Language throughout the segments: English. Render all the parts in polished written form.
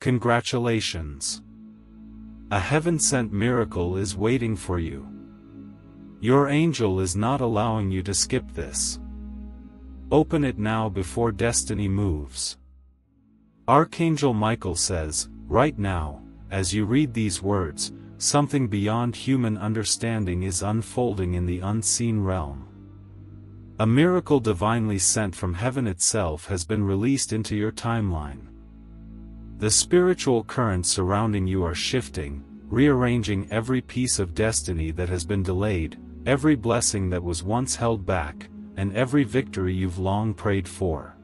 Congratulations! A heaven-sent miracle is waiting for you. Your angel is not allowing you to skip this. Open it now before destiny moves. Archangel Michael says, right now, as you read these words, something beyond human understanding is unfolding in the unseen realm. A miracle divinely sent from heaven itself has been released into your timeline. The spiritual currents surrounding you are shifting, rearranging every piece of destiny that has been delayed, every blessing that was once held back, and every victory you've long prayed for.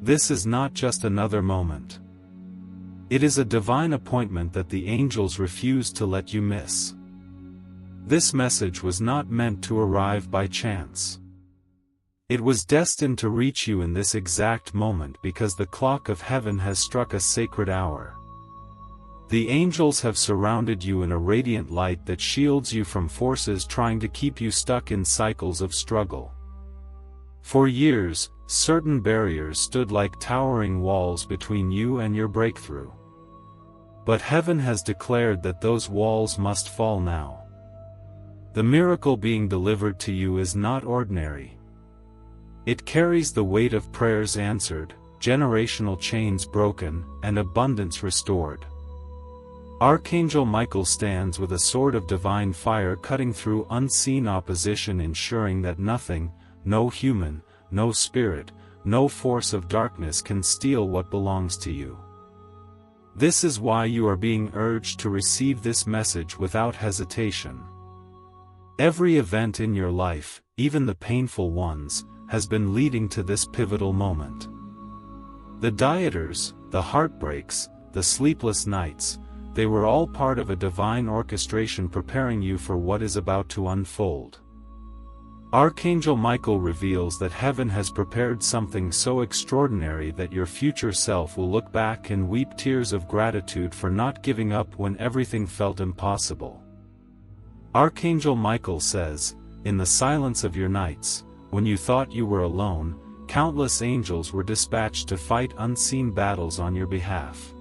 This is not just another moment. It is a divine appointment that the angels refuse to let you miss. This message was not meant to arrive by chance. It was destined to reach you in this exact moment because the clock of heaven has struck a sacred hour. The angels have surrounded you in a radiant light that shields you from forces trying to keep you stuck in cycles of struggle. For years, certain barriers stood like towering walls between you and your breakthrough. But heaven has declared that those walls must fall now. The miracle being delivered to you is not ordinary. It carries the weight of prayers answered, generational chains broken, and abundance restored. Archangel Michael stands with a sword of divine fire cutting through unseen opposition, ensuring that nothing, no human, no spirit, no force of darkness can steal what belongs to you. This is why you are being urged to receive this message without hesitation. Every event in your life, even the painful ones, has been leading to this pivotal moment. The dieters, the heartbreaks, the sleepless nights, they were all part of a divine orchestration preparing you for what is about to unfold. Archangel Michael reveals that heaven has prepared something so extraordinary that your future self will look back and weep tears of gratitude for not giving up when everything felt impossible. Archangel Michael says, in the silence of your nights, when you thought you were alone, countless angels were dispatched to fight unseen battles on your behalf.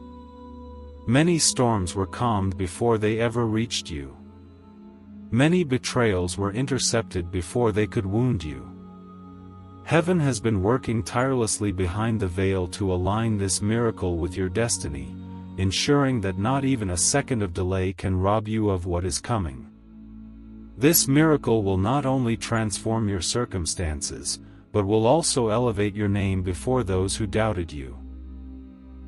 Many storms were calmed before they ever reached you. Many betrayals were intercepted before they could wound you. Heaven has been working tirelessly behind the veil to align this miracle with your destiny, ensuring that not even a second of delay can rob you of what is coming. This miracle will not only transform your circumstances, but will also elevate your name before those who doubted you.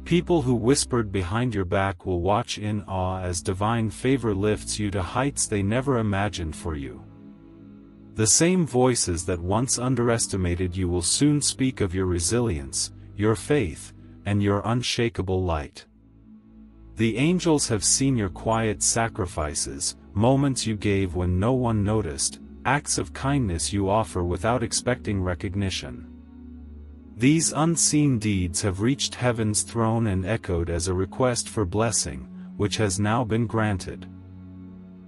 People who whispered behind your back will watch in awe as divine favor lifts you to heights they never imagined for you. The same voices that once underestimated you will soon speak of your resilience, your faith, and your unshakable light. The angels have seen your quiet sacrifices, moments you gave when no one noticed, acts of kindness you offer without expecting recognition. These unseen deeds have reached heaven's throne and echoed as a request for blessing, which has now been granted.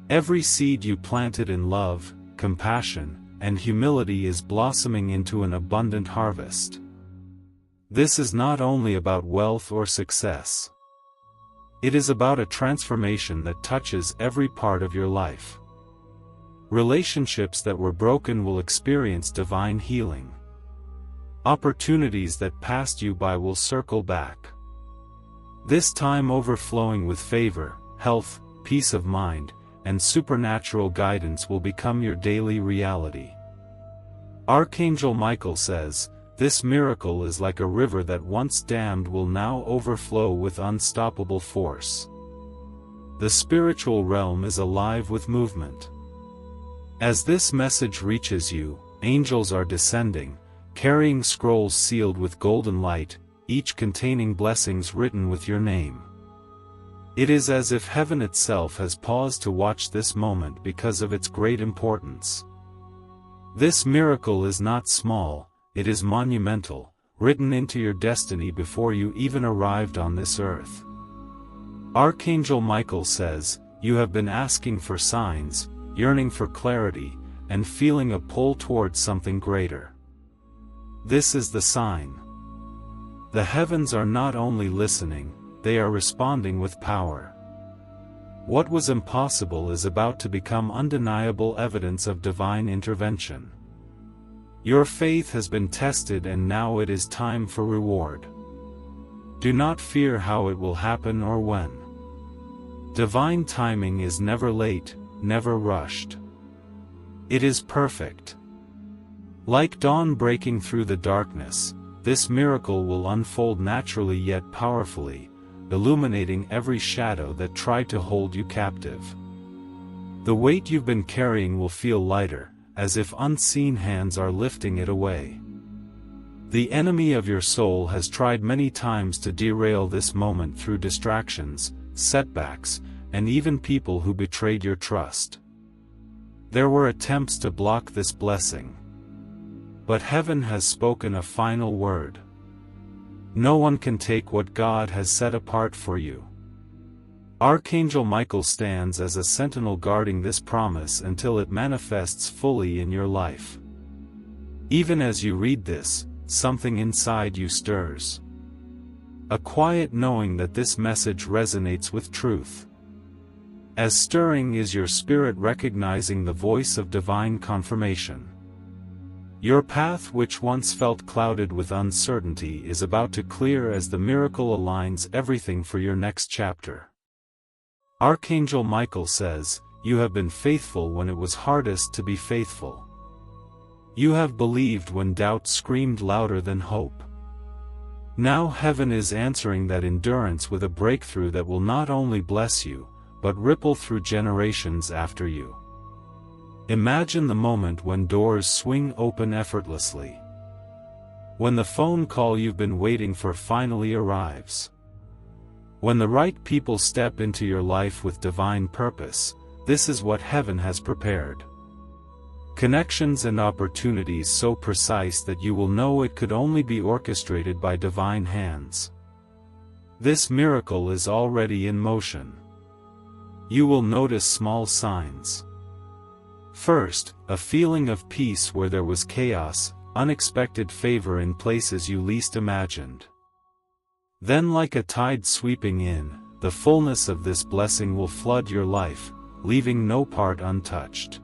Every seed you planted in love, compassion, and humility is blossoming into an abundant harvest. This is not only about wealth or success. It is about a transformation that touches every part of your life. Relationships that were broken will experience divine healing. Opportunities that passed you by will circle back. This time overflowing with favor, health, peace of mind, and supernatural guidance will become your daily reality. Archangel Michael says, this miracle is like a river that once dammed will now overflow with unstoppable force. The spiritual realm is alive with movement. As this message reaches you, angels are descending, carrying scrolls sealed with golden light, each containing blessings written with your name. It is as if heaven itself has paused to watch this moment because of its great importance. This miracle is not small, it is monumental, written into your destiny before you even arrived on this earth. Archangel Michael says, you have been asking for signs, yearning for clarity, and feeling a pull towards something greater. This is the sign. The heavens are not only listening, they are responding with power. What was impossible is about to become undeniable evidence of divine intervention. Your faith has been tested and now it is time for reward. Do not fear how it will happen or when. Divine timing is never late, never rushed. It is perfect. Like dawn breaking through the darkness, this miracle will unfold naturally yet powerfully, illuminating every shadow that tried to hold you captive. The weight you've been carrying will feel lighter, as if unseen hands are lifting it away. The enemy of your soul has tried many times to derail this moment through distractions, setbacks, and even people who betrayed your trust. There were attempts to block this blessing. But heaven has spoken a final word. No one can take what God has set apart for you. Archangel Michael stands as a sentinel guarding this promise until it manifests fully in your life. Even as you read this, something inside you stirs. A quiet knowing that this message resonates with truth. As stirring is your spirit recognizing the voice of divine confirmation. Your path, which once felt clouded with uncertainty, is about to clear as the miracle aligns everything for your next chapter. Archangel Michael says, "You have been faithful when it was hardest to be faithful. You have believed when doubt screamed louder than hope. Now heaven is answering that endurance with a breakthrough that will not only bless you, but ripple through generations after you." Imagine the moment when doors swing open effortlessly. When the phone call you've been waiting for finally arrives. When the right people step into your life with divine purpose, this is what heaven has prepared. Connections and opportunities so precise that you will know it could only be orchestrated by divine hands. This miracle is already in motion. You will notice small signs. First, a feeling of peace where there was chaos, unexpected favor in places you least imagined. Then, like a tide sweeping in, the fullness of this blessing will flood your life, leaving no part untouched.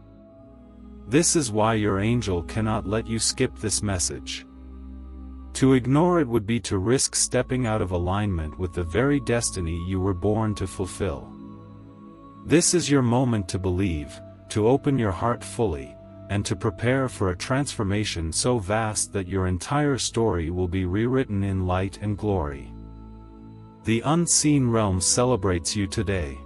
This is why your angel cannot let you skip this message. To ignore it would be to risk stepping out of alignment with the very destiny you were born to fulfill. This is your moment to believe, to open your heart fully, and to prepare for a transformation so vast that your entire story will be rewritten in light and glory. The unseen realm celebrates you today.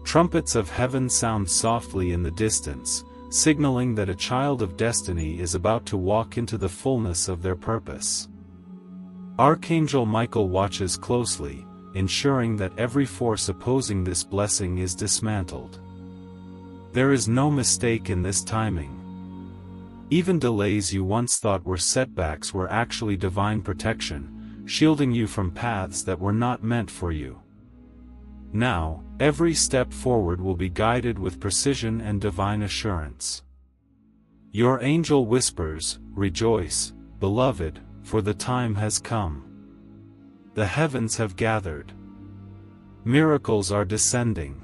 Trumpets of heaven sound softly in the distance, signaling that a child of destiny is about to walk into the fullness of their purpose. Archangel Michael watches closely, ensuring that every force opposing this blessing is dismantled. There is no mistake in this timing. Even delays you once thought were setbacks were actually divine protection, shielding you from paths that were not meant for you. Now, every step forward will be guided with precision and divine assurance. Your angel whispers, "Rejoice, beloved, for the time has come. The heavens have gathered. Miracles are descending.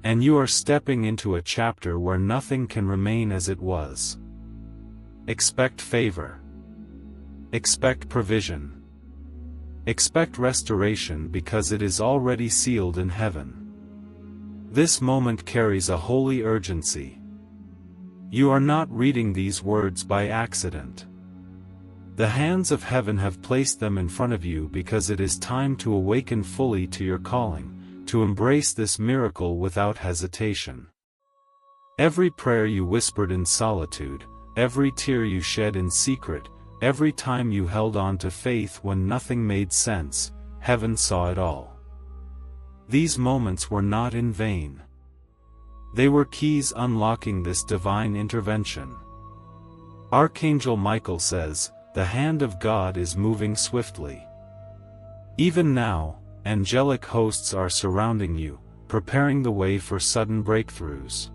And you are stepping into a chapter where nothing can remain as it was." Expect favor. Expect provision. Expect restoration because it is already sealed in heaven. This moment carries a holy urgency. You are not reading these words by accident. The hands of heaven have placed them in front of you because it is time to awaken fully to your calling, to embrace this miracle without hesitation. Every prayer you whispered in solitude, every tear you shed in secret, every time you held on to faith when nothing made sense, heaven saw it all. These moments were not in vain. They were keys unlocking this divine intervention. Archangel Michael says, "The hand of God is moving swiftly." Even now, angelic hosts are surrounding you, preparing the way for sudden breakthroughs.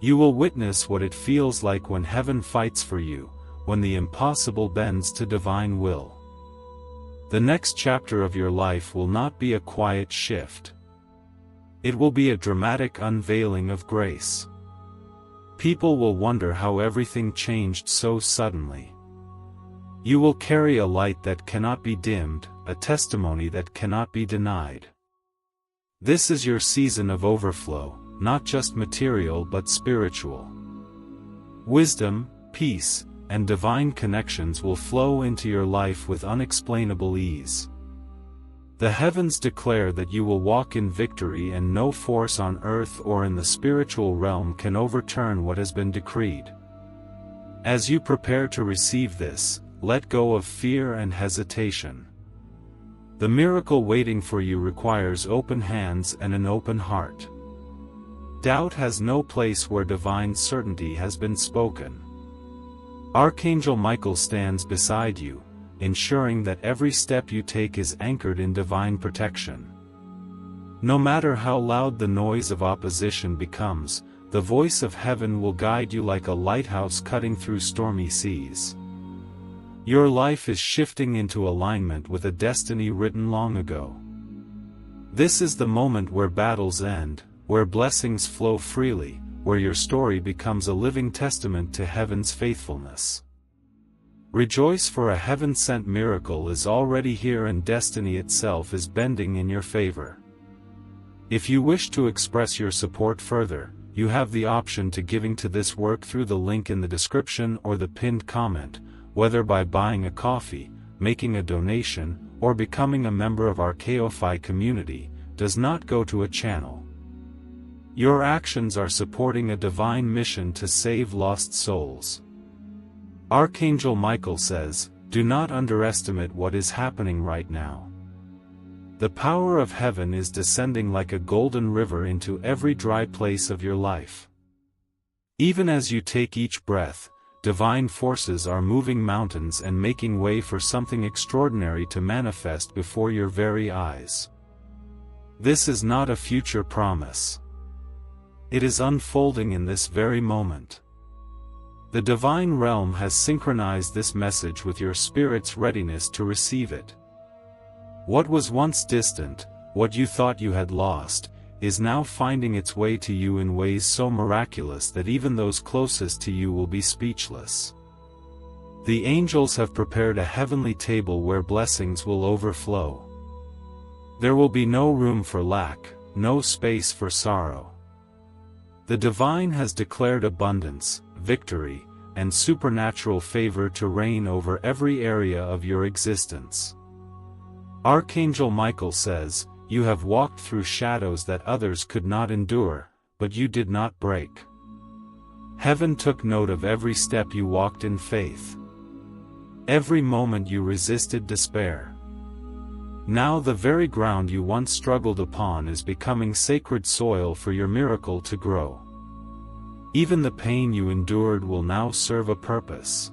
You will witness what it feels like when heaven fights for you, when the impossible bends to divine will. The next chapter of your life will not be a quiet shift. It will be a dramatic unveiling of grace. People will wonder how everything changed so suddenly. You will carry a light that cannot be dimmed, a testimony that cannot be denied. This is your season of overflow, not just material but spiritual. Wisdom, peace, and divine connections will flow into your life with unexplainable ease. The heavens declare that you will walk in victory, and no force on earth or in the spiritual realm can overturn what has been decreed. As you prepare to receive this, let go of fear and hesitation. The miracle waiting for you requires open hands and an open heart. Doubt has no place where divine certainty has been spoken. Archangel Michael stands beside you, ensuring that every step you take is anchored in divine protection. No matter how loud the noise of opposition becomes, the voice of heaven will guide you like a lighthouse cutting through stormy seas. Your life is shifting into alignment with a destiny written long ago. This is the moment where battles end, where blessings flow freely, where your story becomes a living testament to heaven's faithfulness. Rejoice, for a heaven-sent miracle is already here and destiny itself is bending in your favor. If you wish to express your support further, you have the option to giving to this work through the link in the description or the pinned comment, whether by buying a coffee, making a donation, or becoming a member of our KOFI community, does not go to a channel. Your actions are supporting a divine mission to save lost souls. Archangel Michael says, do not underestimate what is happening right now. The power of heaven is descending like a golden river into every dry place of your life. Even as you take each breath, divine forces are moving mountains and making way for something extraordinary to manifest before your very eyes. This is not a future promise. It is unfolding in this very moment. The divine realm has synchronized this message with your spirit's readiness to receive it. What was once distant, what you thought you had lost, is now finding its way to you in ways so miraculous that even those closest to you will be speechless. The angels have prepared a heavenly table where blessings will overflow. There will be no room for lack, no space for sorrow. The divine has declared abundance, victory, and supernatural favor to reign over every area of your existence. Archangel Michael says, you have walked through shadows that others could not endure, but you did not break. Heaven took note of every step you walked in faith. Every moment you resisted despair. Now the very ground you once struggled upon is becoming sacred soil for your miracle to grow. Even the pain you endured will now serve a purpose.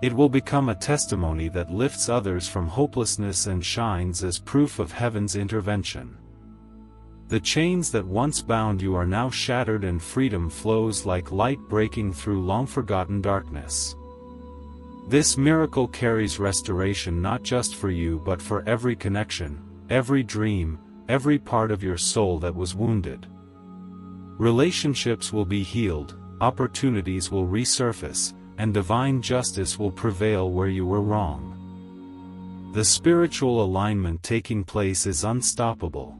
It will become a testimony that lifts others from hopelessness and shines as proof of heaven's intervention. The chains that once bound you are now shattered and freedom flows like light breaking through long-forgotten darkness. This miracle carries restoration not just for you but for every connection, every dream, every part of your soul that was wounded. Relationships will be healed, opportunities will resurface, and divine justice will prevail where you were wrong. The spiritual alignment taking place is unstoppable.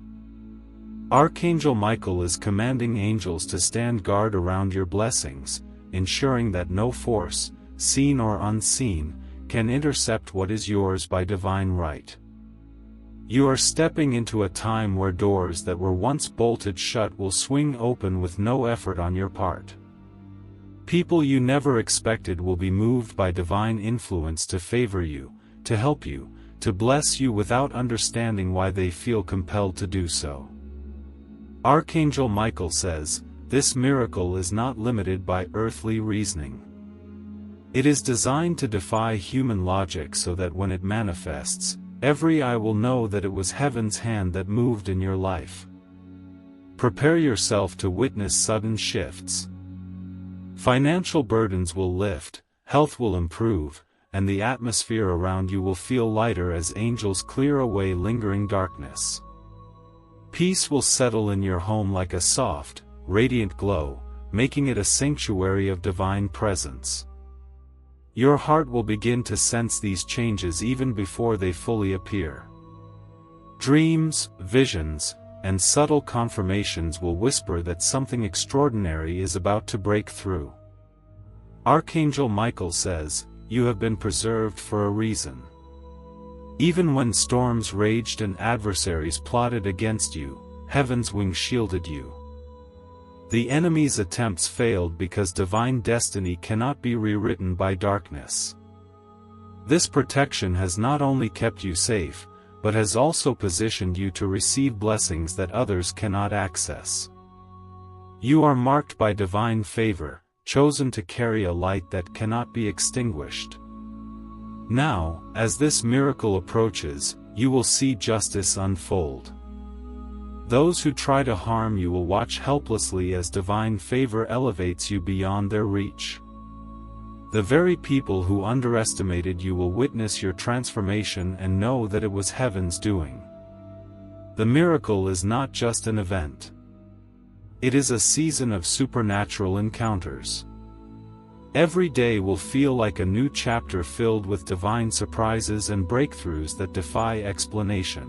Archangel Michael is commanding angels to stand guard around your blessings, ensuring that no force, seen or unseen, can intercept what is yours by divine right. You are stepping into a time where doors that were once bolted shut will swing open with no effort on your part. People you never expected will be moved by divine influence to favor you, to help you, to bless you without understanding why they feel compelled to do so. Archangel Michael says, this miracle is not limited by earthly reasoning. It is designed to defy human logic so that when it manifests, every eye will know that it was heaven's hand that moved in your life. Prepare yourself to witness sudden shifts. Financial burdens will lift, health will improve, and the atmosphere around you will feel lighter as angels clear away lingering darkness. Peace will settle in your home like a soft, radiant glow, making it a sanctuary of divine presence. Your heart will begin to sense these changes even before they fully appear. Dreams, visions, and subtle confirmations will whisper that something extraordinary is about to break through. Archangel Michael says, "You have been preserved for a reason." Even when storms raged and adversaries plotted against you, heaven's wings shielded you. The enemy's attempts failed because divine destiny cannot be rewritten by darkness. This protection has not only kept you safe, but has also positioned you to receive blessings that others cannot access. You are marked by divine favor, chosen to carry a light that cannot be extinguished. Now, as this miracle approaches, you will see justice unfold. Those who try to harm you will watch helplessly as divine favor elevates you beyond their reach. The very people who underestimated you will witness your transformation and know that it was heaven's doing. The miracle is not just an event. It is a season of supernatural encounters. Every day will feel like a new chapter filled with divine surprises and breakthroughs that defy explanation.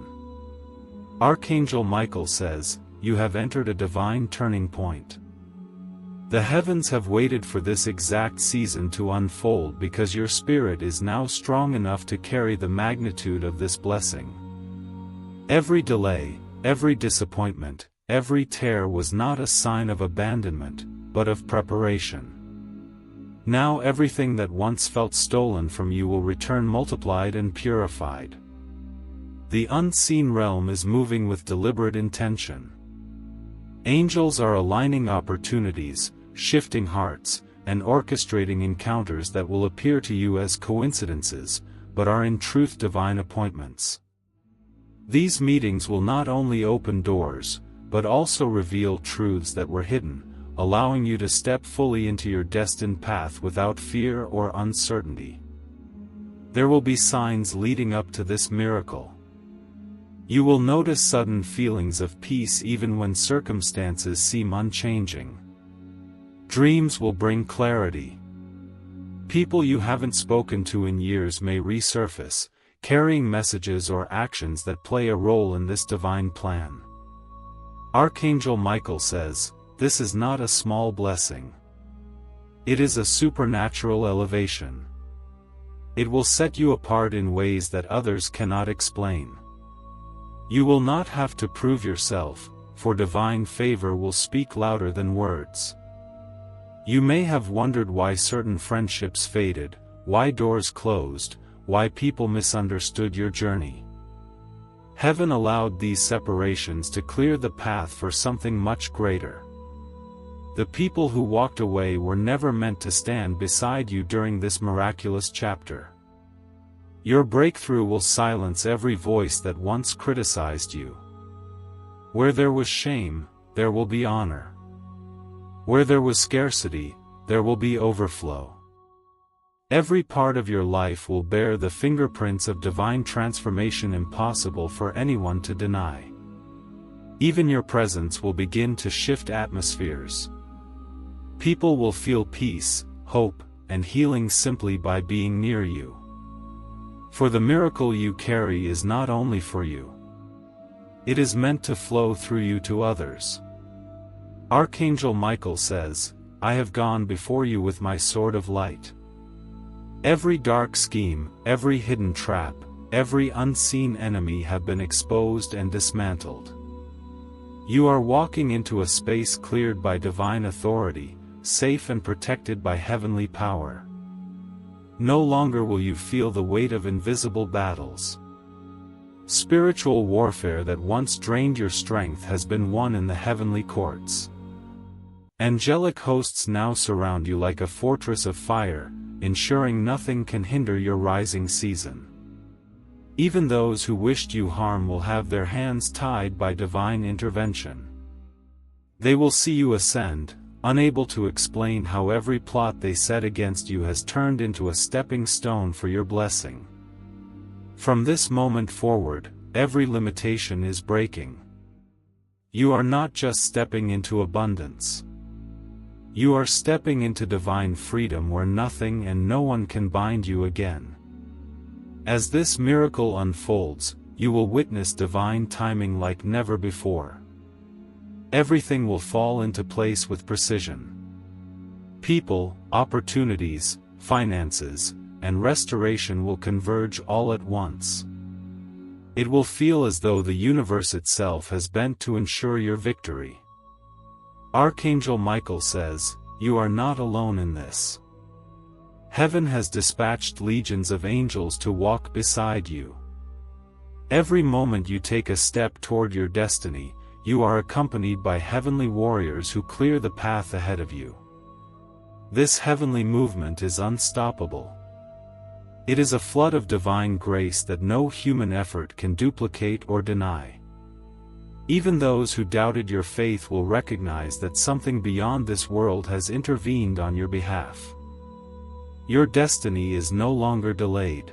Archangel Michael says, "You have entered a divine turning point." The heavens have waited for this exact season to unfold because your spirit is now strong enough to carry the magnitude of this blessing. Every delay, every disappointment, every tear was not a sign of abandonment, but of preparation. Now everything that once felt stolen from you will return multiplied and purified. The unseen realm is moving with deliberate intention. Angels are aligning opportunities, shifting hearts, and orchestrating encounters that will appear to you as coincidences, but are in truth divine appointments. These meetings will not only open doors, but also reveal truths that were hidden, allowing you to step fully into your destined path without fear or uncertainty. There will be signs leading up to this miracle. You will notice sudden feelings of peace even when circumstances seem unchanging. Dreams will bring clarity. People you haven't spoken to in years may resurface, carrying messages or actions that play a role in this divine plan. Archangel Michael says, "This is not a small blessing. It is a supernatural elevation. It will set you apart in ways that others cannot explain." You will not have to prove yourself, for divine favor will speak louder than words. You may have wondered why certain friendships faded, why doors closed, why people misunderstood your journey. Heaven allowed these separations to clear the path for something much greater. The people who walked away were never meant to stand beside you during this miraculous chapter. Your breakthrough will silence every voice that once criticized you. Where there was shame, there will be honor. Where there was scarcity, there will be overflow. Every part of your life will bear the fingerprints of divine transformation impossible for anyone to deny. Even your presence will begin to shift atmospheres. People will feel peace, hope, and healing simply by being near you. For the miracle you carry is not only for you. It is meant to flow through you to others. Archangel Michael says, "I have gone before you with my sword of light." Every dark scheme, every hidden trap, every unseen enemy have been exposed and dismantled. You are walking into a space cleared by divine authority, safe and protected by heavenly power. No longer will you feel the weight of invisible battles. Spiritual warfare that once drained your strength has been won in the heavenly courts. Angelic hosts now surround you like a fortress of fire, ensuring nothing can hinder your rising season. Even those who wished you harm will have their hands tied by divine intervention. They will see you ascend, unable to explain how every plot they set against you has turned into a stepping stone for your blessing. From this moment forward, every limitation is breaking. You are not just stepping into abundance. You are stepping into divine freedom where nothing and no one can bind you again. As this miracle unfolds, you will witness divine timing like never before. Everything will fall into place with precision. People, opportunities, finances, and restoration will converge all at once. It will feel as though the universe itself has bent to ensure your victory. Archangel Michael says, "You are not alone in this. Heaven has dispatched legions of angels to walk beside you. Every moment you take a step toward your destiny, you are accompanied by heavenly warriors who clear the path ahead of you. This heavenly movement is unstoppable. It is a flood of divine grace that no human effort can duplicate or deny. Even those who doubted your faith will recognize that something beyond this world has intervened on your behalf. Your destiny is no longer delayed.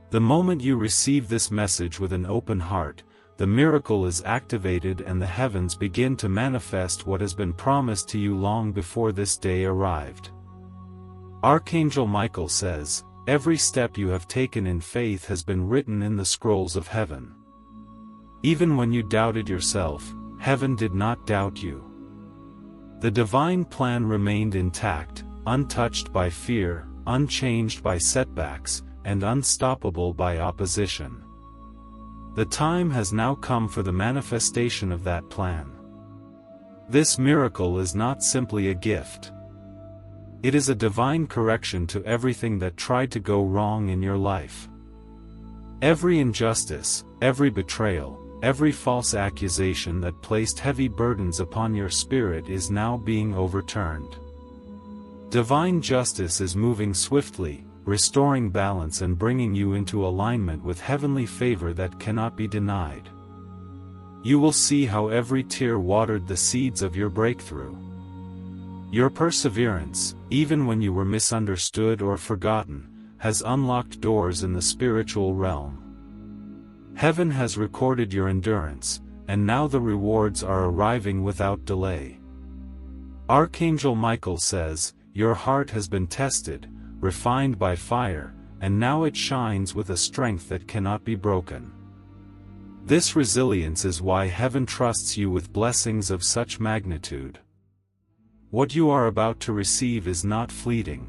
The moment you receive this message with an open heart, the miracle is activated and the heavens begin to manifest what has been promised to you long before this day arrived." Archangel Michael says, "Every step you have taken in faith has been written in the scrolls of heaven. Even when you doubted yourself, heaven did not doubt you. The divine plan remained intact, untouched by fear, unchanged by setbacks, and unstoppable by opposition. The time has now come for the manifestation of that plan. This miracle is not simply a gift. It is a divine correction to everything that tried to go wrong in your life. Every injustice, every betrayal, every false accusation that placed heavy burdens upon your spirit is now being overturned. Divine justice is moving swiftly, restoring balance and bringing you into alignment with heavenly favor that cannot be denied. You will see how every tear watered the seeds of your breakthrough. Your perseverance, even when you were misunderstood or forgotten, has unlocked doors in the spiritual realm. Heaven has recorded your endurance, and now the rewards are arriving without delay. Archangel Michael says, "Your heart has been tested, refined by fire, and now it shines with a strength that cannot be broken. This resilience is why heaven trusts you with blessings of such magnitude. What you are about to receive is not fleeting.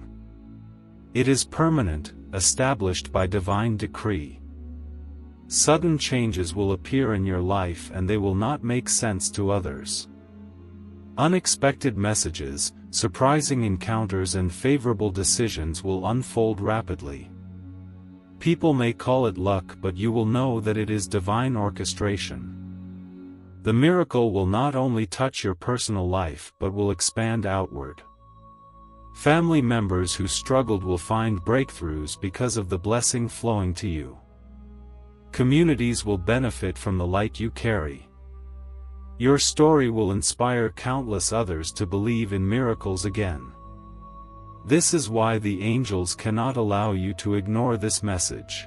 It is permanent, established by divine decree. Sudden changes will appear in your life and they will not make sense to others. Unexpected messages, surprising encounters and favorable decisions will unfold rapidly. People may call it luck, but you will know that it is divine orchestration. The miracle will not only touch your personal life but will expand outward. Family members who struggled will find breakthroughs because of the blessing flowing to you. Communities will benefit from the light you carry. Your story will inspire countless others to believe in miracles again. This is why the angels cannot allow you to ignore this message.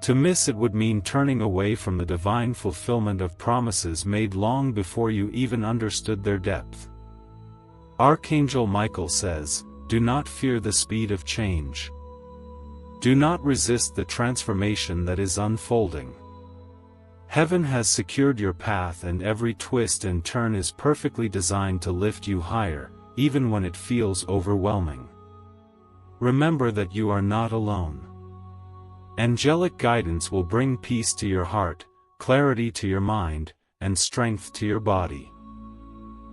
To miss it would mean turning away from the divine fulfillment of promises made long before you even understood their depth. Archangel Michael says, "Do not fear the speed of change. Do not resist the transformation that is unfolding. Heaven has secured your path and every twist and turn is perfectly designed to lift you higher, even when it feels overwhelming. Remember that you are not alone. Angelic guidance will bring peace to your heart, clarity to your mind, and strength to your body.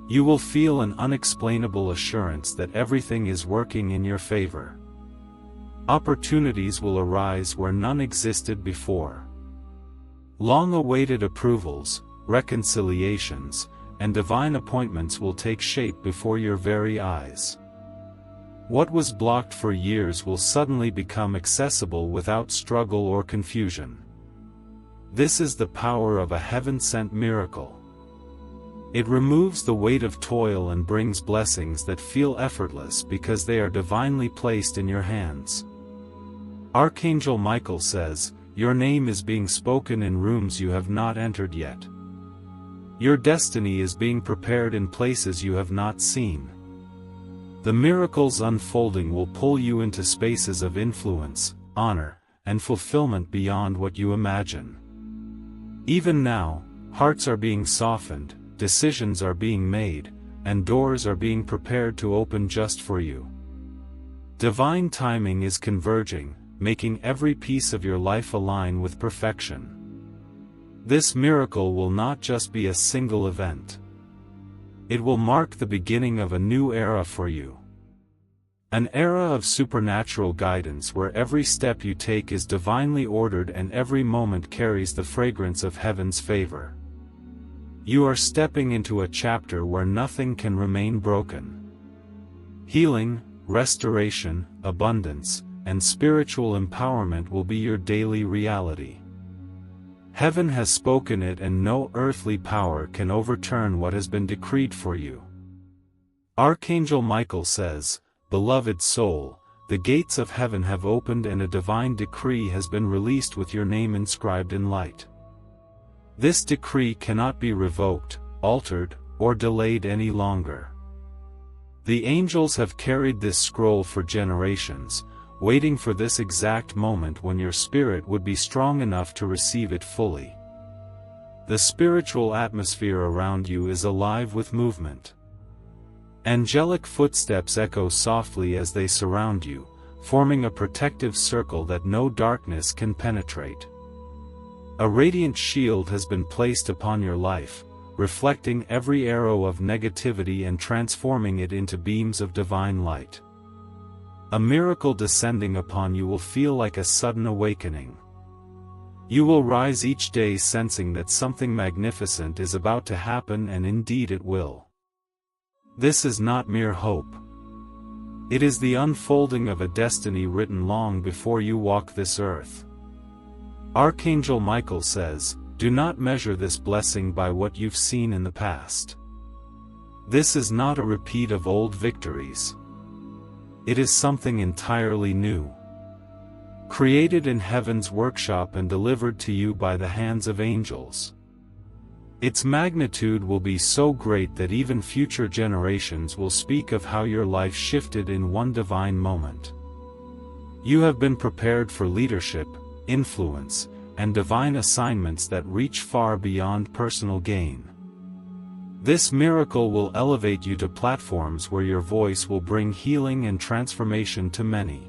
You will feel an unexplainable assurance that everything is working in your favor. Opportunities will arise where none existed before. Long-awaited approvals, reconciliations, and divine appointments will take shape before your very eyes. What was blocked for years will suddenly become accessible without struggle or confusion. This is the power of a heaven-sent miracle. It removes the weight of toil and brings blessings that feel effortless because they are divinely placed in your hands. Archangel Michael says, "Your name is being spoken in rooms you have not entered yet. Your destiny is being prepared in places you have not seen. The miracles unfolding will pull you into spaces of influence, honor, and fulfillment beyond what you imagine. Even now, hearts are being softened, decisions are being made, and doors are being prepared to open just for you. Divine timing is converging, making every piece of your life align with perfection. This miracle will not just be a single event. It will mark the beginning of a new era for you. An era of supernatural guidance where every step you take is divinely ordered and every moment carries the fragrance of heaven's favor. You are stepping into a chapter where nothing can remain broken. Healing, restoration, abundance, and spiritual empowerment will be your daily reality. Heaven has spoken it, and no earthly power can overturn what has been decreed for you. Archangel Michael says, "Beloved soul, the gates of heaven have opened and a divine decree has been released with your name inscribed in light. This decree cannot be revoked, altered, or delayed any longer. The angels have carried this scroll for generations, waiting for this exact moment when your spirit would be strong enough to receive it fully. The spiritual atmosphere around you is alive with movement. Angelic footsteps echo softly as they surround you, forming a protective circle that no darkness can penetrate. A radiant shield has been placed upon your life, reflecting every arrow of negativity and transforming it into beams of divine light. A miracle descending upon you will feel like a sudden awakening. You will rise each day sensing that something magnificent is about to happen, and indeed it will. This is not mere hope. It is the unfolding of a destiny written long before you walk this earth. Archangel Michael says, "Do not measure this blessing by what you've seen in the past. This is not a repeat of old victories. It is something entirely new. Created in heaven's workshop and delivered to you by the hands of angels. Its magnitude will be so great that even future generations will speak of how your life shifted in one divine moment. You have been prepared for leadership, influence, and divine assignments that reach far beyond personal gain. This miracle will elevate you to platforms where your voice will bring healing and transformation to many.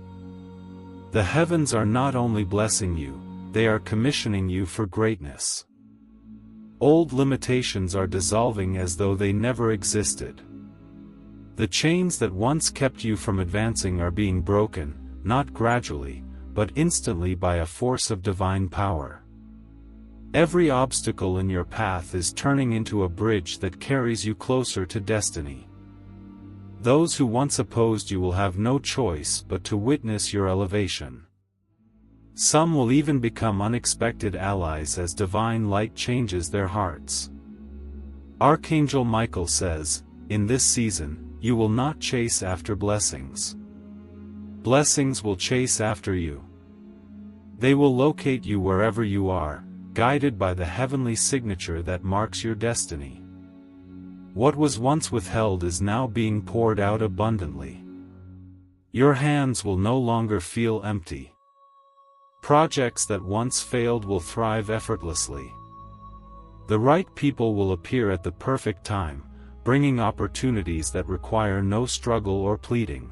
The heavens are not only blessing you, they are commissioning you for greatness. Old limitations are dissolving as though they never existed. The chains that once kept you from advancing are being broken, not gradually, but instantly by a force of divine power. Every obstacle in your path is turning into a bridge that carries you closer to destiny. Those who once opposed you will have no choice but to witness your elevation. Some will even become unexpected allies as divine light changes their hearts. Archangel Michael says, "In this season, you will not chase after blessings. Blessings will chase after you. They will locate you wherever you are, guided by the heavenly signature that marks your destiny. What was once withheld is now being poured out abundantly. Your hands will no longer feel empty. Projects that once failed will thrive effortlessly. The right people will appear at the perfect time, bringing opportunities that require no struggle or pleading.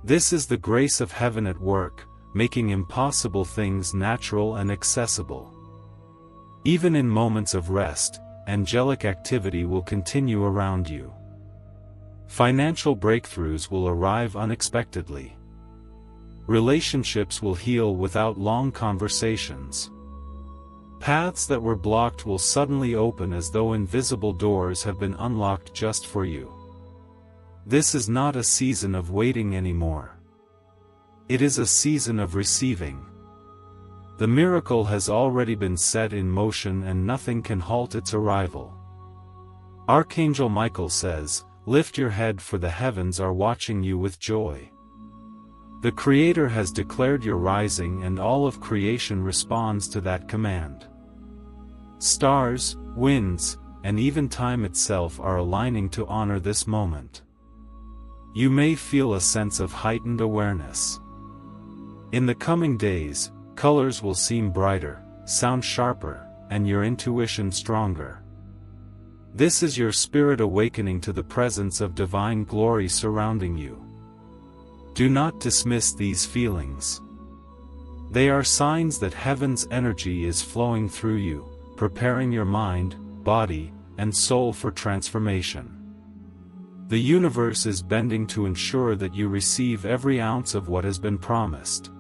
This is the grace of heaven at work, making impossible things natural and accessible. Even in moments of rest, angelic activity will continue around you. Financial breakthroughs will arrive unexpectedly. Relationships will heal without long conversations. Paths that were blocked will suddenly open as though invisible doors have been unlocked just for you. This is not a season of waiting anymore. It is a season of receiving. The miracle has already been set in motion and nothing can halt its arrival. Archangel Michael says, "Lift your head, for the heavens are watching you with joy." The Creator has declared your rising, and all of creation responds to that command. Stars, winds, and even time itself are aligning to honor this moment. You may feel a sense of heightened awareness. In the coming days, colors will seem brighter, sound sharper, and your intuition stronger. This is your spirit awakening to the presence of divine glory surrounding you. Do not dismiss these feelings. They are signs that heaven's energy is flowing through you, preparing your mind, body, and soul for transformation. The universe is bending to ensure that you receive every ounce of what has been promised.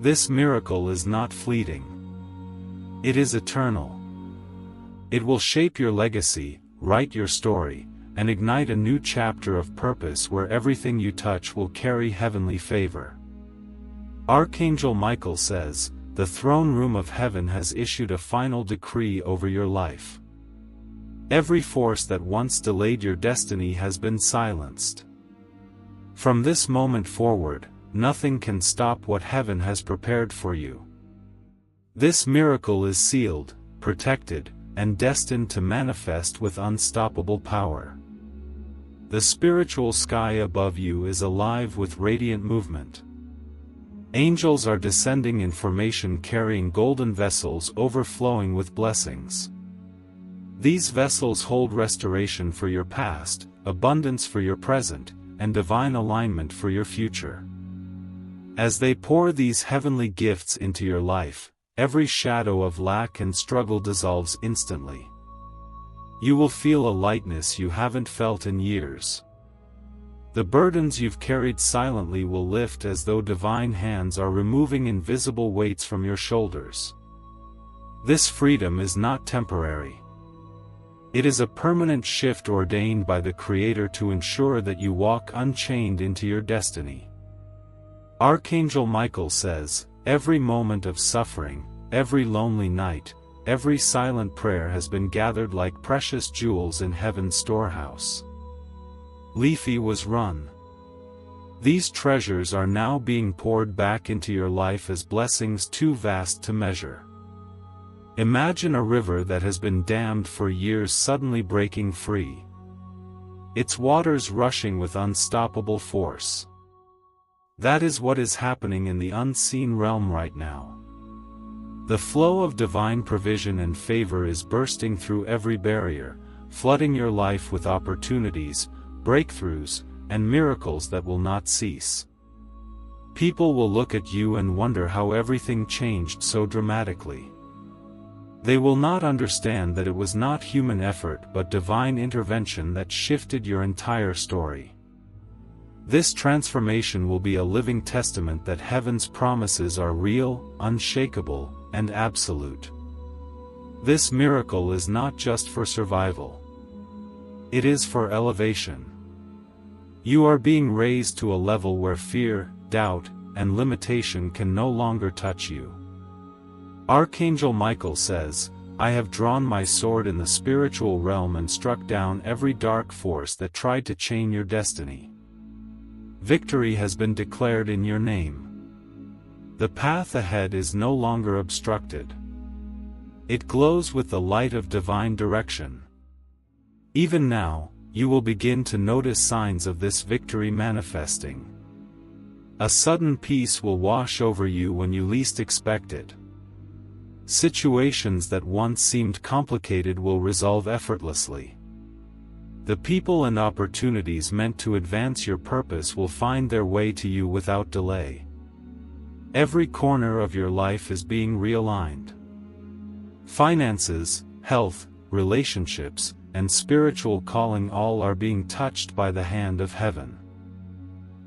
This miracle is not fleeting. It is eternal. It will shape your legacy, write your story, and ignite a new chapter of purpose where everything you touch will carry heavenly favor. Archangel Michael says, "The throne room of heaven has issued a final decree over your life. Every force that once delayed your destiny has been silenced. From this moment forward, nothing can stop what heaven has prepared for you. This miracle is sealed, protected, and destined to manifest with unstoppable power. The spiritual sky above you is alive with radiant movement. Angels are descending in formation, carrying golden vessels overflowing with blessings. These vessels hold restoration for your past, abundance for your present, and divine alignment for your future. As they pour these heavenly gifts into your life, every shadow of lack and struggle dissolves instantly. You will feel a lightness you haven't felt in years. The burdens you've carried silently will lift as though divine hands are removing invisible weights from your shoulders. This freedom is not temporary. It is a permanent shift ordained by the Creator to ensure that you walk unchained into your destiny. Archangel Michael says, "Every moment of suffering, every lonely night, every silent prayer has been gathered like precious jewels in heaven's storehouse." Leafy was run. These treasures are now being poured back into your life as blessings too vast to measure. Imagine a river that has been dammed for years suddenly breaking free. Its waters rushing with unstoppable force. That is what is happening in the unseen realm right now. The flow of divine provision and favor is bursting through every barrier, flooding your life with opportunities, breakthroughs, and miracles that will not cease. People will look at you and wonder how everything changed so dramatically. They will not understand that it was not human effort but divine intervention that shifted your entire story. This transformation will be a living testament that heaven's promises are real, unshakable, and absolute. This miracle is not just for survival. It is for elevation. You are being raised to a level where fear, doubt, and limitation can no longer touch you. Archangel Michael says, "I have drawn my sword in the spiritual realm and struck down every dark force that tried to chain your destiny. Victory has been declared in your name. The path ahead is no longer obstructed. It glows with the light of divine direction. Even now, you will begin to notice signs of this victory manifesting. A sudden peace will wash over you when you least expect it. Situations that once seemed complicated will resolve effortlessly. The people and opportunities meant to advance your purpose will find their way to you without delay. Every corner of your life is being realigned. Finances, health, relationships, and spiritual calling all are being touched by the hand of heaven.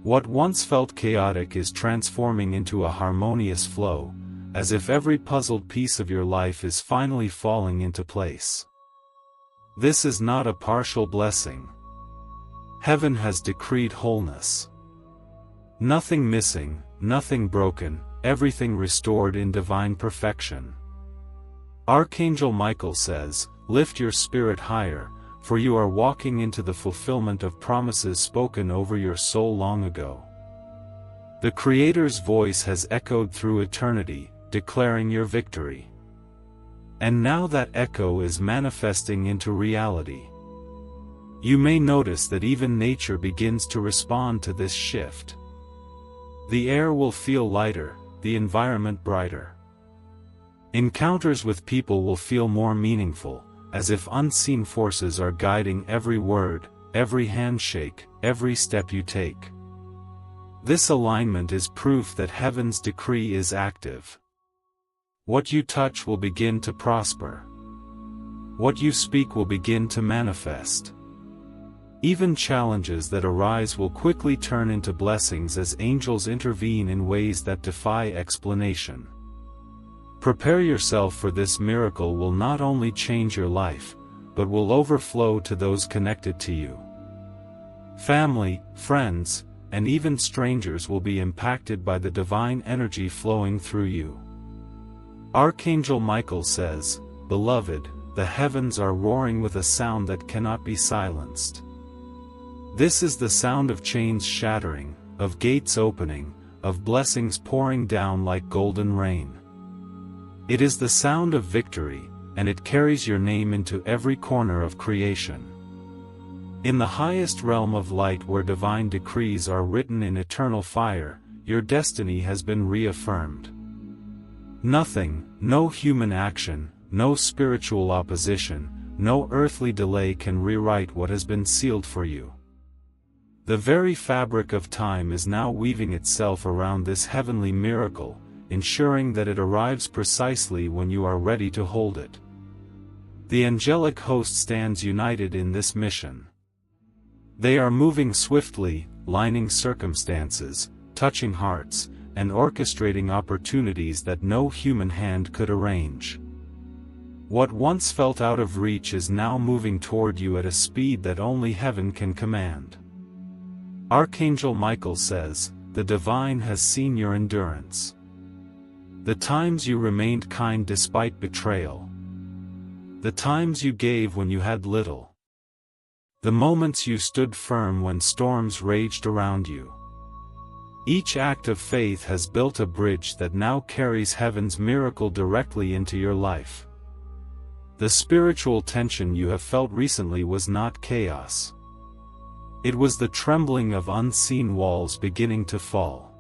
What once felt chaotic is transforming into a harmonious flow, as if every puzzled piece of your life is finally falling into place. This is not a partial blessing. Heaven has decreed wholeness. Nothing missing, nothing broken, everything restored in divine perfection. Archangel Michael says, "Lift your spirit higher, for you are walking into the fulfillment of promises spoken over your soul long ago. The Creator's voice has echoed through eternity, declaring your victory. And now that echo is manifesting into reality. You may notice that even nature begins to respond to this shift. The air will feel lighter, the environment brighter. Encounters with people will feel more meaningful, as if unseen forces are guiding every word, every handshake, every step you take. This alignment is proof that heaven's decree is active. What you touch will begin to prosper. What you speak will begin to manifest. Even challenges that arise will quickly turn into blessings as angels intervene in ways that defy explanation. Prepare yourself, for this miracle will not only change your life, but will overflow to those connected to you. Family, friends, and even strangers will be impacted by the divine energy flowing through you. Archangel Michael says, "Beloved, the heavens are roaring with a sound that cannot be silenced." This is the sound of chains shattering, of gates opening, of blessings pouring down like golden rain. It is the sound of victory, and it carries your name into every corner of creation. In the highest realm of light, where divine decrees are written in eternal fire, your destiny has been reaffirmed. Nothing, no human action, no spiritual opposition, no earthly delay can rewrite what has been sealed for you. The very fabric of time is now weaving itself around this heavenly miracle, ensuring that it arrives precisely when you are ready to hold it. The angelic host stands united in this mission. They are moving swiftly, lining circumstances, touching hearts, and orchestrating opportunities that no human hand could arrange. What once felt out of reach is now moving toward you at a speed that only heaven can command. Archangel Michael says, "The divine has seen your endurance. The times you remained kind despite betrayal. The times you gave when you had little. The moments you stood firm when storms raged around you. Each act of faith has built a bridge that now carries heaven's miracle directly into your life. The spiritual tension you have felt recently was not chaos. It was the trembling of unseen walls beginning to fall.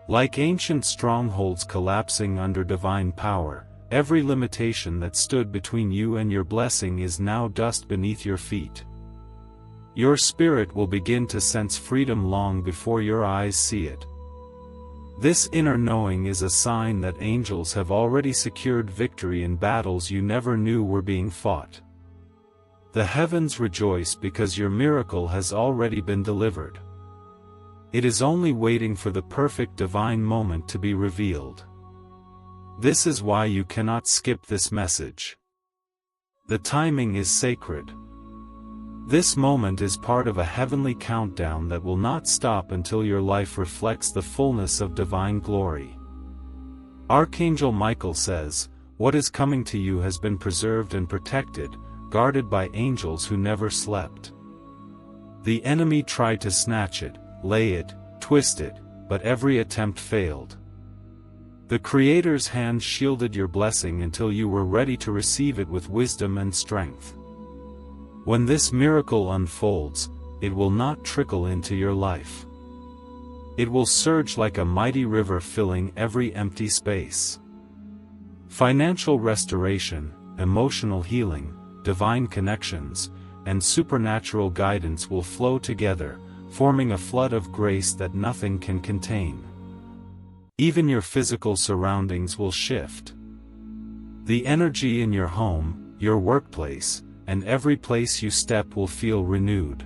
Like ancient strongholds collapsing under divine power, every limitation that stood between you and your blessing is now dust beneath your feet. Your spirit will begin to sense freedom long before your eyes see it. This inner knowing is a sign that angels have already secured victory in battles you never knew were being fought. The heavens rejoice because your miracle has already been delivered. It is only waiting for the perfect divine moment to be revealed. This is why you cannot skip this message. The timing is sacred. This moment is part of a heavenly countdown that will not stop until your life reflects the fullness of divine glory. Archangel Michael says, "What is coming to you has been preserved and protected, guarded by angels who never slept." The enemy tried to snatch it, lay it, twist it, but every attempt failed. The Creator's hand shielded your blessing until you were ready to receive it with wisdom and strength. When this miracle unfolds, it will not trickle into your life. It will surge like a mighty river, filling every empty space. Financial restoration, emotional healing, divine connections, and supernatural guidance will flow together, forming a flood of grace that nothing can contain. Even your physical surroundings will shift. The energy in your home, your workplace, and every place you step will feel renewed.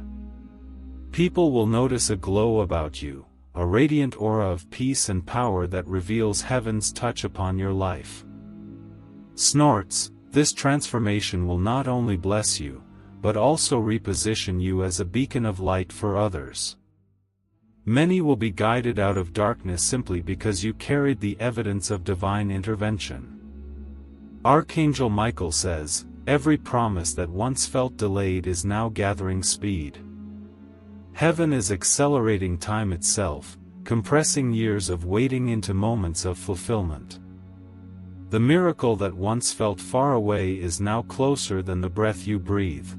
People will notice a glow about you, a radiant aura of peace and power that reveals heaven's touch upon your life. Snorts, this transformation will not only bless you, but also reposition you as a beacon of light for others. Many will be guided out of darkness simply because you carried the evidence of divine intervention. Archangel Michael says, every promise that once felt delayed is now gathering speed. Heaven is accelerating time itself, compressing years of waiting into moments of fulfillment. The miracle that once felt far away is now closer than the breath you breathe.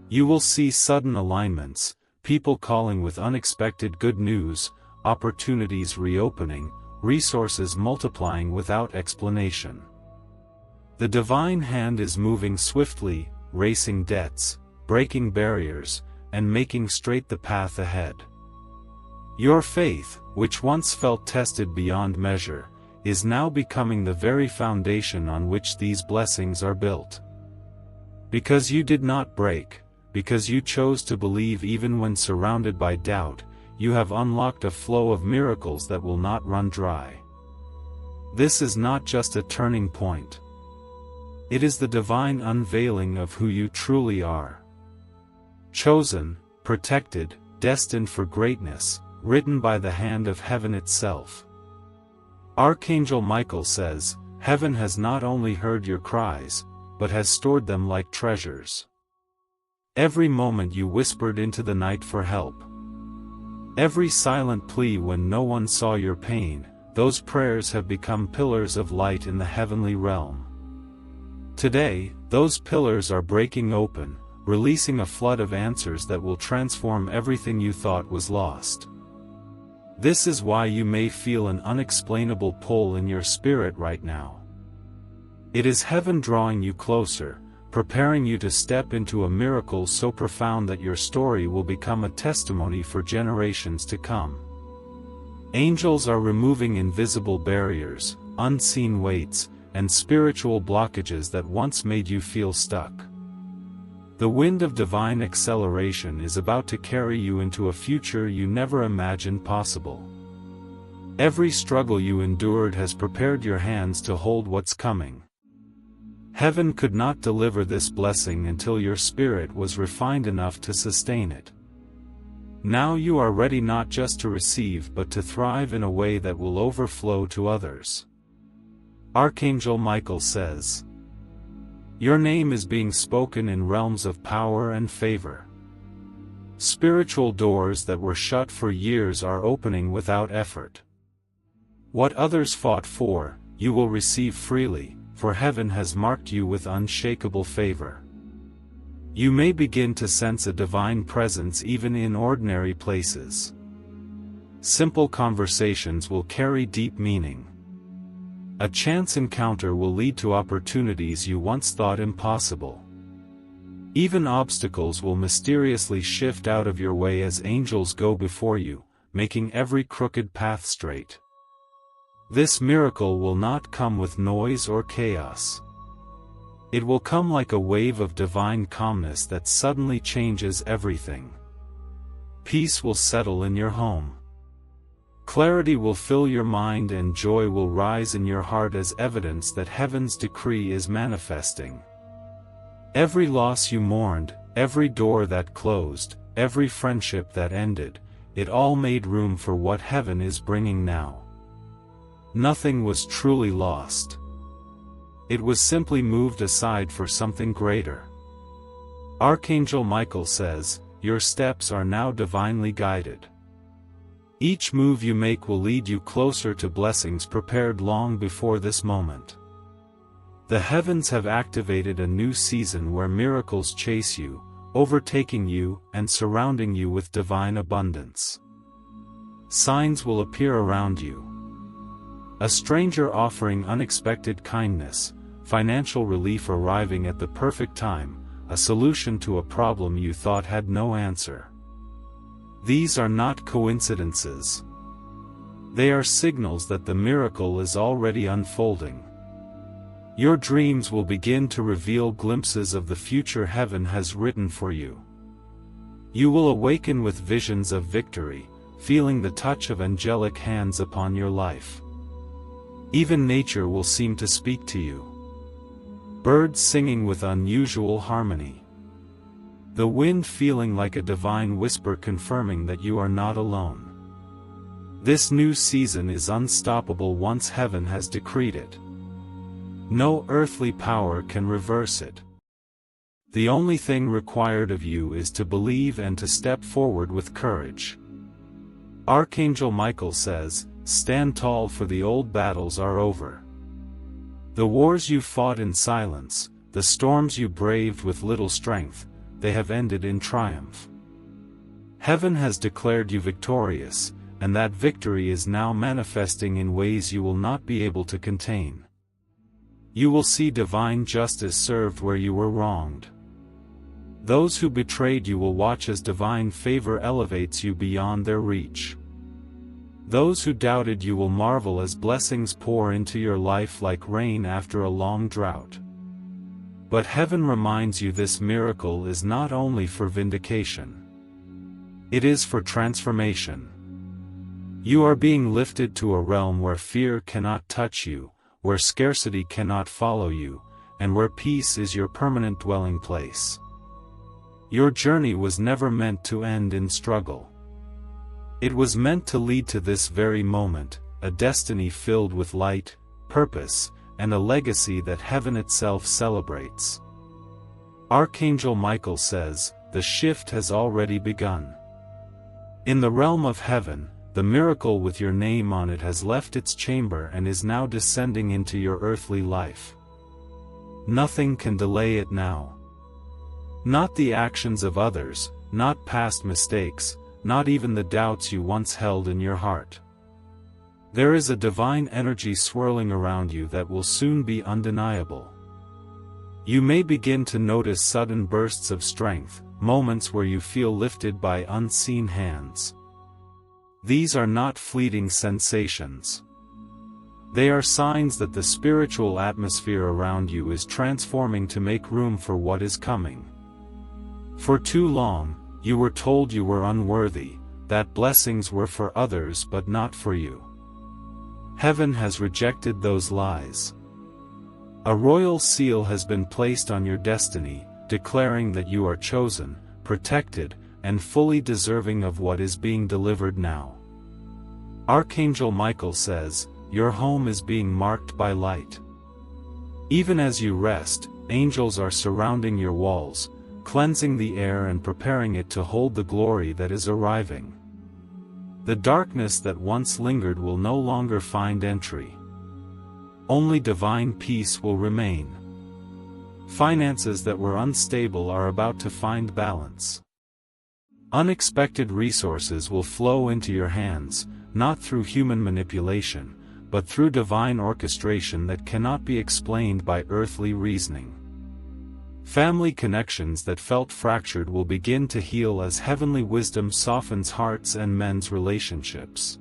You will see sudden alignments, people calling with unexpected good news, opportunities reopening, resources multiplying without explanation. The divine hand is moving swiftly, racing debts, breaking barriers, and making straight the path ahead. Your faith, which once felt tested beyond measure, is now becoming the very foundation on which these blessings are built. Because you did not break, because you chose to believe even when surrounded by doubt, you have unlocked a flow of miracles that will not run dry. This is not just a turning point. It is the divine unveiling of who you truly are. Chosen, protected, destined for greatness, written by the hand of heaven itself. Archangel Michael says, "Heaven has not only heard your cries, but has stored them like treasures." Every moment you whispered into the night for help. Every silent plea when no one saw your pain, those prayers have become pillars of light in the heavenly realm. Today, those pillars are breaking open, releasing a flood of answers that will transform everything you thought was lost. This is why you may feel an unexplainable pull in your spirit right now. It is heaven drawing you closer, preparing you to step into a miracle so profound that your story will become a testimony for generations to come. Angels are removing invisible barriers, unseen weights, and spiritual blockages that once made you feel stuck. The wind of divine acceleration is about to carry you into a future you never imagined possible. Every struggle you endured has prepared your hands to hold what's coming. Heaven could not deliver this blessing until your spirit was refined enough to sustain it. Now you are ready not just to receive but to thrive in a way that will overflow to others. Archangel Michael says, "Your name is being spoken in realms of power and favor. Spiritual doors that were shut for years are opening without effort. What others fought for, you will receive freely, for heaven has marked you with unshakable favor. You may begin to sense a divine presence even in ordinary places. Simple conversations will carry deep meaning. A chance encounter will lead to opportunities you once thought impossible. Even obstacles will mysteriously shift out of your way as angels go before you, making every crooked path straight. This miracle will not come with noise or chaos. It will come like a wave of divine calmness that suddenly changes everything. Peace will settle in your home. Clarity will fill your mind and joy will rise in your heart as evidence that heaven's decree is manifesting. Every loss you mourned, every door that closed, every friendship that ended, it all made room for what heaven is bringing now. Nothing was truly lost. It was simply moved aside for something greater. Archangel Michael says, "Your steps are now divinely guided. Each move you make will lead you closer to blessings prepared long before this moment. The heavens have activated a new season where miracles chase you, overtaking you and surrounding you with divine abundance. Signs will appear around you. A stranger offering unexpected kindness, financial relief arriving at the perfect time, a solution to a problem you thought had no answer. These are not coincidences. They are signals that the miracle is already unfolding. Your dreams will begin to reveal glimpses of the future heaven has written for you. You will awaken with visions of victory, feeling the touch of angelic hands upon your life. Even nature will seem to speak to you. Birds singing with unusual harmony. The wind feeling like a divine whisper confirming that you are not alone. This new season is unstoppable once heaven has decreed it. No earthly power can reverse it. The only thing required of you is to believe and to step forward with courage. Archangel Michael says, "Stand tall, for the old battles are over. The wars you fought in silence, the storms you braved with little strength, they have ended in triumph. Heaven has declared you victorious, and that victory is now manifesting in ways you will not be able to contain. You will see divine justice served where you were wronged. Those who betrayed you will watch as divine favor elevates you beyond their reach. Those who doubted you will marvel as blessings pour into your life like rain after a long drought. But heaven reminds you this miracle is not only for vindication. It is for transformation. You are being lifted to a realm where fear cannot touch you, where scarcity cannot follow you, and where peace is your permanent dwelling place. Your journey was never meant to end in struggle. It was meant to lead to this very moment, a destiny filled with light, purpose, and a legacy that heaven itself celebrates. Archangel Michael says, the shift has already begun. In the realm of heaven, the miracle with your name on it has left its chamber and is now descending into your earthly life. Nothing can delay it now. Not the actions of others, not past mistakes, not even the doubts you once held in your heart. There is a divine energy swirling around you that will soon be undeniable. You may begin to notice sudden bursts of strength, moments where you feel lifted by unseen hands. These are not fleeting sensations. They are signs that the spiritual atmosphere around you is transforming to make room for what is coming. For too long, you were told you were unworthy, that blessings were for others but not for you. Heaven has rejected those lies. A royal seal has been placed on your destiny, declaring that you are chosen, protected, and fully deserving of what is being delivered now. Archangel Michael says, your home is being marked by light. Even as you rest, angels are surrounding your walls, cleansing the air and preparing it to hold the glory that is arriving. The darkness that once lingered will no longer find entry. Only divine peace will remain. Finances that were unstable are about to find balance. Unexpected resources will flow into your hands, not through human manipulation, but through divine orchestration that cannot be explained by earthly reasoning. Family connections that felt fractured will begin to heal as heavenly wisdom softens hearts and mends relationships.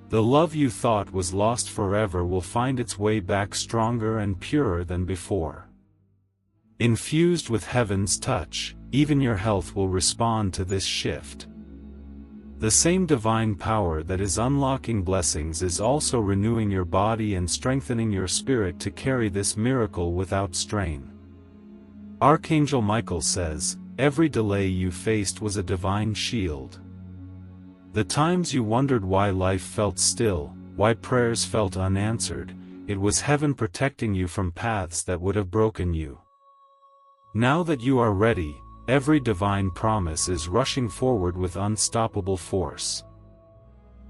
The love you thought was lost forever will find its way back stronger and purer than before. Infused with heaven's touch, even your health will respond to this shift. The same divine power that is unlocking blessings is also renewing your body and strengthening your spirit to carry this miracle without strain. Archangel Michael says, every delay you faced was a divine shield. The times you wondered why life felt still, why prayers felt unanswered, it was heaven protecting you from paths that would have broken you. Now that you are ready, every divine promise is rushing forward with unstoppable force.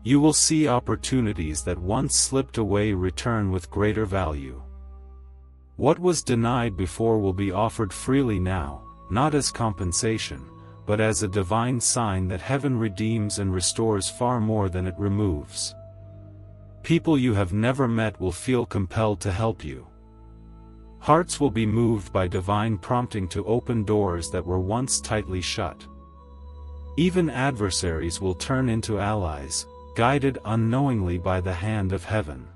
You will see opportunities that once slipped away return with greater value. What was denied before will be offered freely now, not as compensation, but as a divine sign that heaven redeems and restores far more than it removes. People you have never met will feel compelled to help you. Hearts will be moved by divine prompting to open doors that were once tightly shut. Even adversaries will turn into allies, guided unknowingly by the hand of heaven.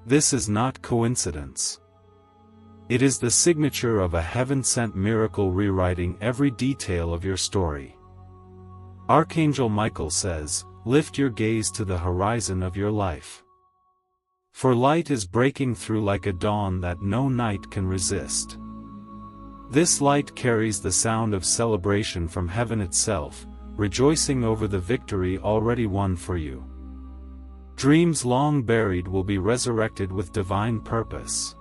This is not coincidence. It is the signature of a heaven-sent miracle rewriting every detail of your story. Archangel Michael says, lift your gaze to the horizon of your life. For light is breaking through like a dawn that no night can resist. This light carries the sound of celebration from heaven itself, rejoicing over the victory already won for you. Dreams long buried will be resurrected with divine purpose.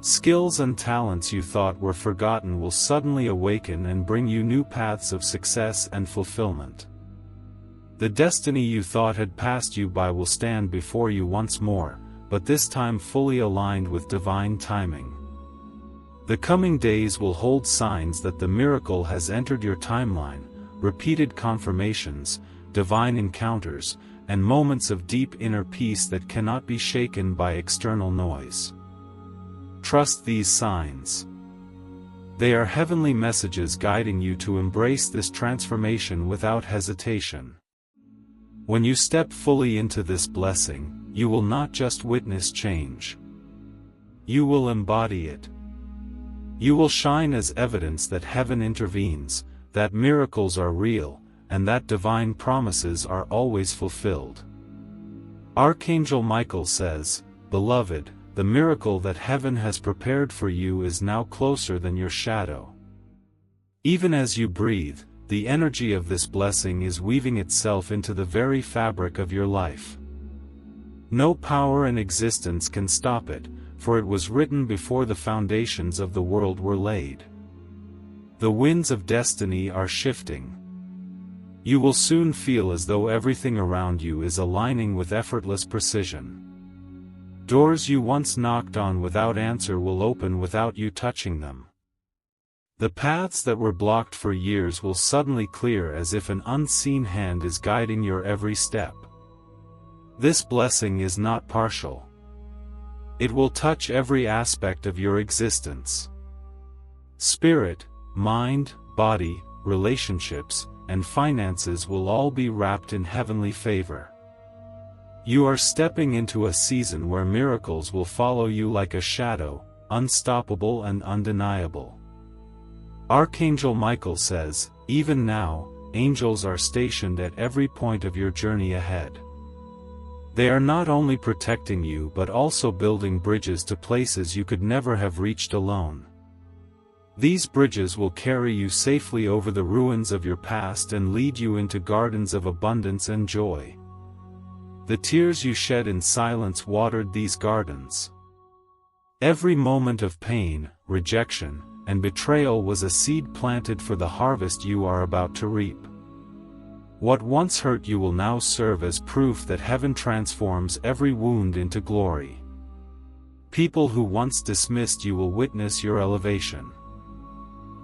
Skills and talents you thought were forgotten will suddenly awaken and bring you new paths of success and fulfillment. The destiny you thought had passed you by will stand before you once more, but this time fully aligned with divine timing. The coming days will hold signs that the miracle has entered your timeline, repeated confirmations, divine encounters, and moments of deep inner peace that cannot be shaken by external noise. Trust these signs. They are heavenly messages guiding you to embrace this transformation without hesitation. When you step fully into this blessing, you will not just witness change. You will embody it. You will shine as evidence that heaven intervenes, that miracles are real, and that divine promises are always fulfilled. Archangel Michael says, "Beloved, the miracle that heaven has prepared for you is now closer than your shadow." Even as you breathe, the energy of this blessing is weaving itself into the very fabric of your life. No power in existence can stop it, for it was written before the foundations of the world were laid. The winds of destiny are shifting. You will soon feel as though everything around you is aligning with effortless precision. Doors you once knocked on without answer will open without you touching them. The paths that were blocked for years will suddenly clear as if an unseen hand is guiding your every step. This blessing is not partial. It will touch every aspect of your existence. Spirit, mind, body, relationships, and finances will all be wrapped in heavenly favor. You are stepping into a season where miracles will follow you like a shadow, unstoppable and undeniable. Archangel Michael says, "Even now, angels are stationed at every point of your journey ahead." They are not only protecting you but also building bridges to places you could never have reached alone. These bridges will carry you safely over the ruins of your past and lead you into gardens of abundance and joy. The tears you shed in silence watered these gardens. Every moment of pain, rejection, and betrayal was a seed planted for the harvest you are about to reap. What once hurt you will now serve as proof that heaven transforms every wound into glory. People who once dismissed you will witness your elevation.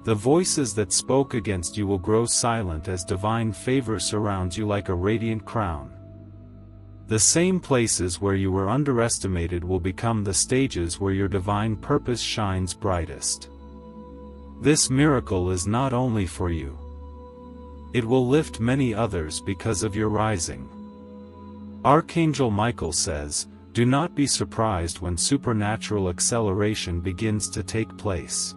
The voices that spoke against you will grow silent as divine favor surrounds you like a radiant crown. The same places where you were underestimated will become the stages where your divine purpose shines brightest. This miracle is not only for you. It will lift many others because of your rising. Archangel Michael says, "Do not be surprised when supernatural acceleration begins to take place.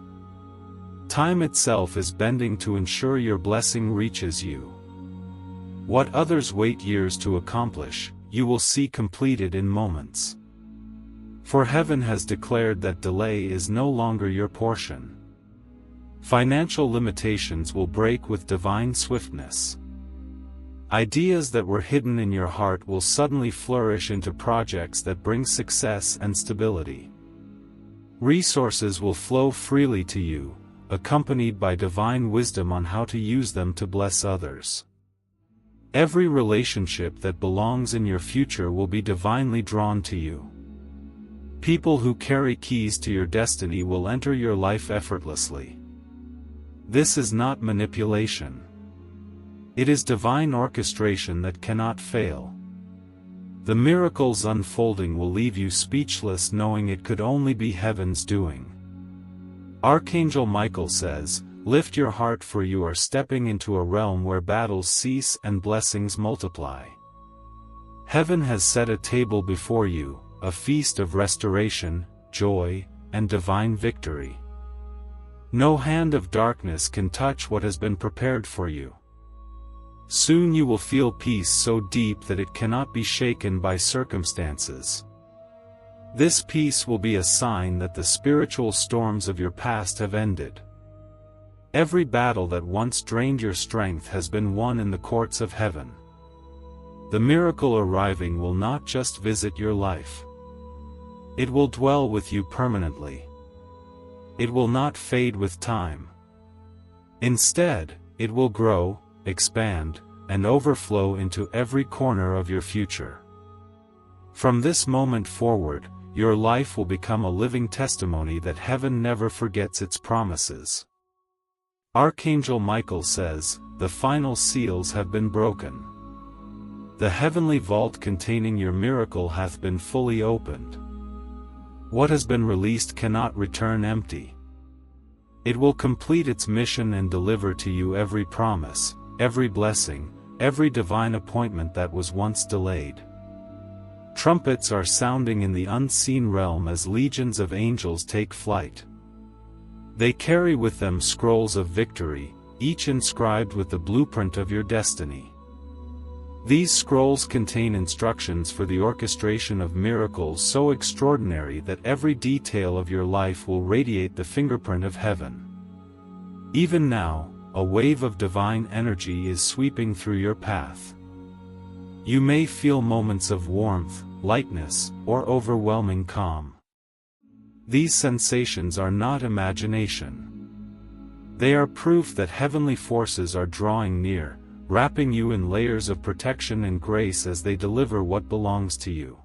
Time itself is bending to ensure your blessing reaches you. What others wait years to accomplish, you will see completed in moments. For heaven has declared that delay is no longer your portion. Financial limitations will break with divine swiftness. Ideas that were hidden in your heart will suddenly flourish into projects that bring success and stability. Resources will flow freely to you, accompanied by divine wisdom on how to use them to bless others. Every relationship that belongs in your future will be divinely drawn to you. People who carry keys to your destiny will enter your life effortlessly. This is not manipulation. It is divine orchestration that cannot fail. The miracles unfolding will leave you speechless, knowing it could only be heaven's doing. Archangel Michael says, "Lift your heart, for you are stepping into a realm where battles cease and blessings multiply. Heaven has set a table before you, a feast of restoration, joy, and divine victory. No hand of darkness can touch what has been prepared for you. Soon you will feel peace so deep that it cannot be shaken by circumstances. This peace will be a sign that the spiritual storms of your past have ended. Every battle that once drained your strength has been won in the courts of heaven. The miracle arriving will not just visit your life. It will dwell with you permanently. It will not fade with time. Instead, it will grow, expand, and overflow into every corner of your future. From this moment forward, your life will become a living testimony that heaven never forgets its promises. Archangel Michael says, "The final seals have been broken. The heavenly vault containing your miracle hath been fully opened. What has been released cannot return empty. It will complete its mission and deliver to you every promise, every blessing, every divine appointment that was once delayed." Trumpets are sounding in the unseen realm as legions of angels take flight. They carry with them scrolls of victory, each inscribed with the blueprint of your destiny. These scrolls contain instructions for the orchestration of miracles so extraordinary that every detail of your life will radiate the fingerprint of heaven. Even now, a wave of divine energy is sweeping through your path. You may feel moments of warmth, lightness, or overwhelming calm. These sensations are not imagination. They are proof that heavenly forces are drawing near, wrapping you in layers of protection and grace as they deliver what belongs to you.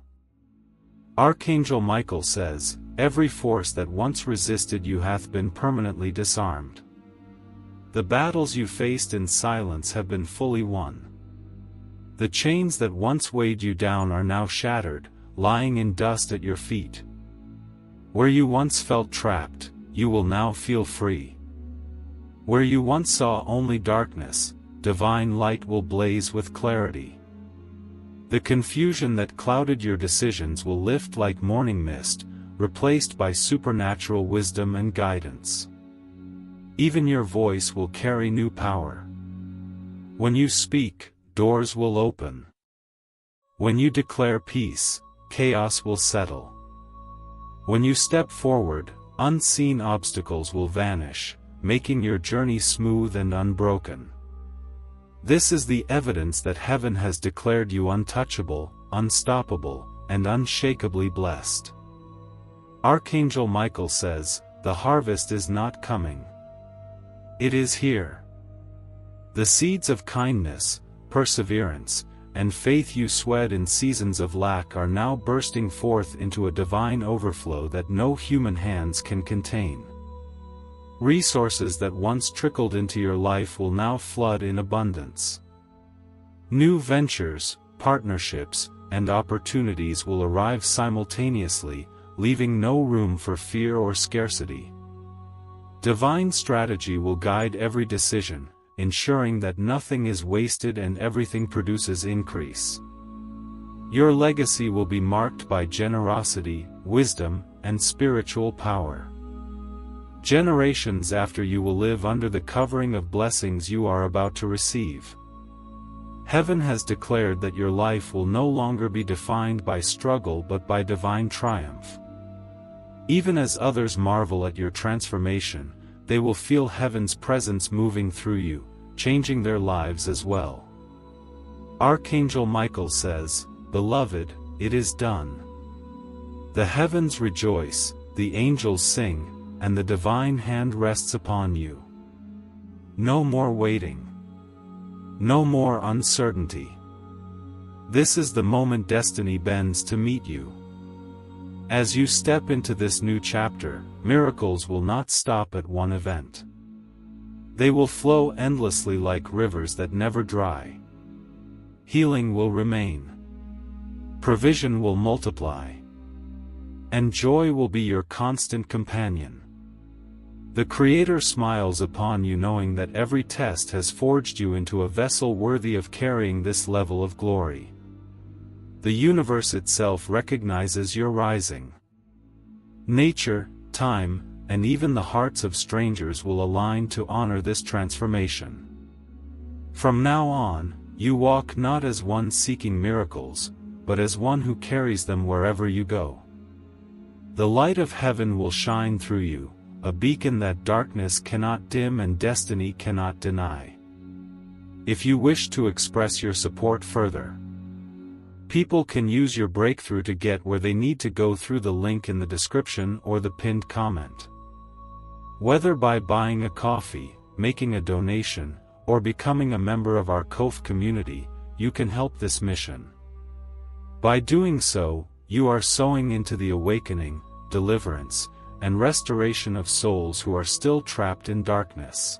Archangel Michael says, "Every force that once resisted you hath been permanently disarmed. The battles you faced in silence have been fully won. The chains that once weighed you down are now shattered, lying in dust at your feet. Where you once felt trapped, you will now feel free. Where you once saw only darkness, divine light will blaze with clarity. The confusion that clouded your decisions will lift like morning mist, replaced by supernatural wisdom and guidance. Even your voice will carry new power. When you speak, doors will open. When you declare peace, chaos will settle. When you step forward, unseen obstacles will vanish, making your journey smooth and unbroken. This is the evidence that heaven has declared you untouchable, unstoppable, and unshakably blessed." Archangel Michael says, "The harvest is not coming. It is here. The seeds of kindness, perseverance, and faith you sowed in seasons of lack are now bursting forth into a divine overflow that no human hands can contain. Resources that once trickled into your life will now flood in abundance. New ventures, partnerships, and opportunities will arrive simultaneously, leaving no room for fear or scarcity. Divine strategy will guide every decision, ensuring that nothing is wasted and everything produces increase. Your legacy will be marked by generosity, wisdom, and spiritual power. Generations after you will live under the covering of blessings you are about to receive. Heaven has declared that your life will no longer be defined by struggle but by divine triumph. Even as others marvel at your transformation, they will feel heaven's presence moving through you, changing their lives as well. Archangel Michael says, "Beloved, it is done. The heavens rejoice, the angels sing, and the divine hand rests upon you. No more waiting. No more uncertainty. This is the moment destiny bends to meet you. As you step into this new chapter, miracles will not stop at one event. They will flow endlessly like rivers that never dry. Healing will remain. Provision will multiply. And joy will be your constant companion. The Creator smiles upon you knowing that every test has forged you into a vessel worthy of carrying this level of glory. The universe itself recognizes your rising. Nature, time, and even the hearts of strangers will align to honor this transformation. From now on, you walk not as one seeking miracles, but as one who carries them wherever you go. The light of heaven will shine through you, a beacon that darkness cannot dim and destiny cannot deny. If you wish to express your support further, People can use your breakthrough to get where they need to go through the link in the description or the pinned comment. Whether by buying a coffee, making a donation, or becoming a member of our KOF community, you can help this mission. By doing so, you are sowing into the awakening, deliverance, and restoration of souls who are still trapped in darkness.